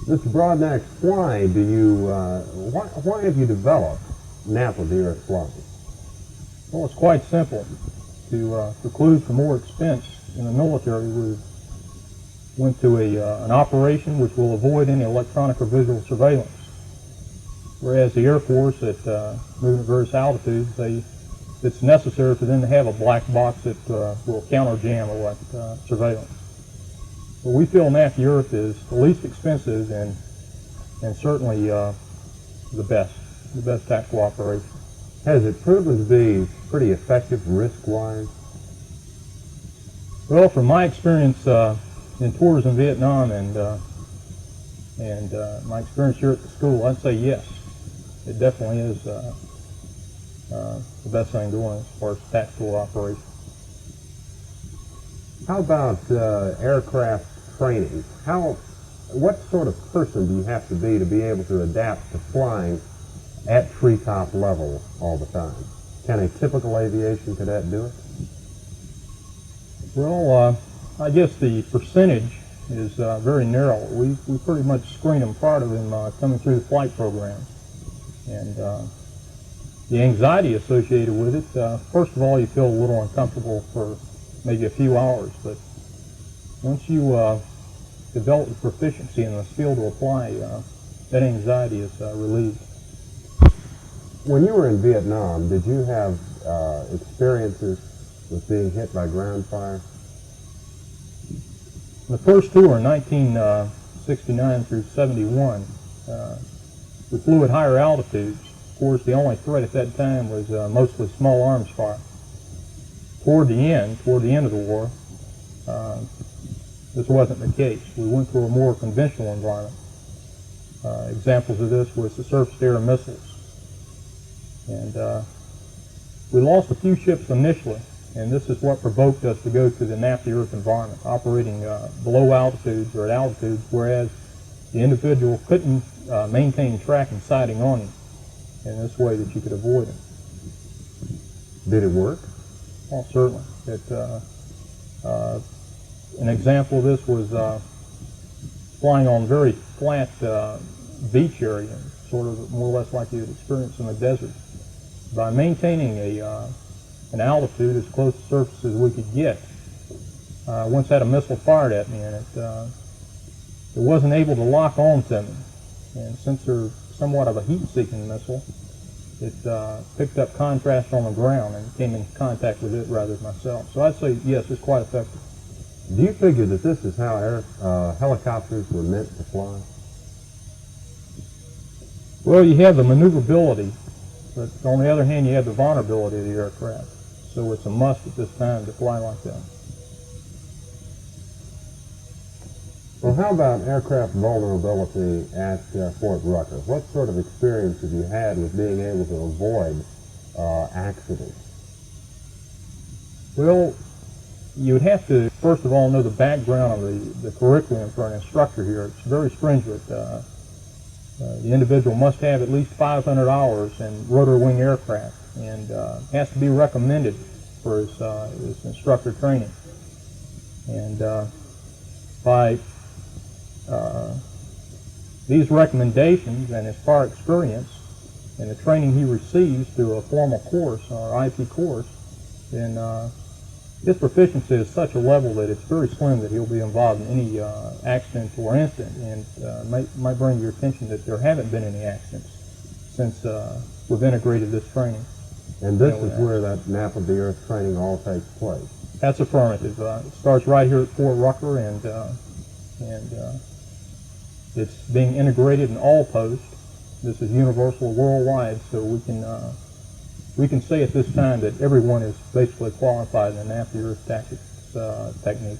Mr. Broadnax, why do you, why have you developed nap of the earth flying? Well, it's quite simple. To preclude for more expense in the military, we went to an operation which will avoid any electronic or visual surveillance. Whereas the Air Force, at moving at various altitudes, it's necessary for them to have a black box that will counter jam surveillance. But we feel nap of the earth is the least expensive and certainly the best tactical operation. Has it proven to be pretty effective risk-wise? Well, from my experience in tours in Vietnam and my experience here at the school, I'd say yes. It definitely is the best thing going as far as tactical operation. How about aircraft training? What sort of person do you have to be able to adapt to flying at treetop level all the time? Can a typical aviation cadet do it? Well, I guess the percentage is very narrow. We pretty much screen them prior to them coming through the flight program. And the anxiety associated with it, first of all, you feel a little uncomfortable for maybe a few hours, but once you develop the proficiency in the skill to apply, that anxiety is relieved. When you were in Vietnam, did you have experiences with being hit by ground fire? The first tour in 1969 through 71, we flew at higher altitudes. Of course, the only threat at that time was mostly small arms fire. Toward the end of the war, this wasn't the case. We went to a more conventional environment. Examples of this was the surface-to-air missiles. And we lost a few ships initially, and this is what provoked us to go to the nap of the earth environment, operating below altitudes or at altitudes, whereas the individual couldn't maintain track and sighting on him in this way that you could avoid him. Did it work? Well, certainly. An example of this was flying on very flat beach area, sort of more or less like you would experience in the desert. By maintaining an altitude as close to the surface as we could get, once had a missile fired at me, and it wasn't able to lock on to me. And since they're somewhat of a heat-seeking missile, it picked up contrast on the ground and came in contact with it rather than myself. So I'd say, yes, it's quite effective. Do you figure that this is how helicopters were meant to fly? Well, you have the maneuverability, but on the other hand, you have the vulnerability of the aircraft. So it's a must at this time to fly like that. Well, how about aircraft vulnerability at Fort Rucker? What sort of experience have you had with being able to avoid accidents? Well, you would have to, first of all, know the background of the curriculum for an instructor here. It's very stringent. The individual must have at least 500 hours in rotor wing aircraft and has to be recommended for his instructor training. And by these recommendations and his prior experience and the training he receives through a formal course or IP course, then his proficiency is such a level that it's very slim that he'll be involved in any accident or incident. And might bring your attention that there haven't been any accidents since we've integrated this training. And this is where that nap of the earth training all takes place? That's affirmative. It starts right here at Fort Rucker, and it's being integrated in all posts. This is universal worldwide, so we can say at this time that everyone is basically qualified in the nap of the earth tactics technique.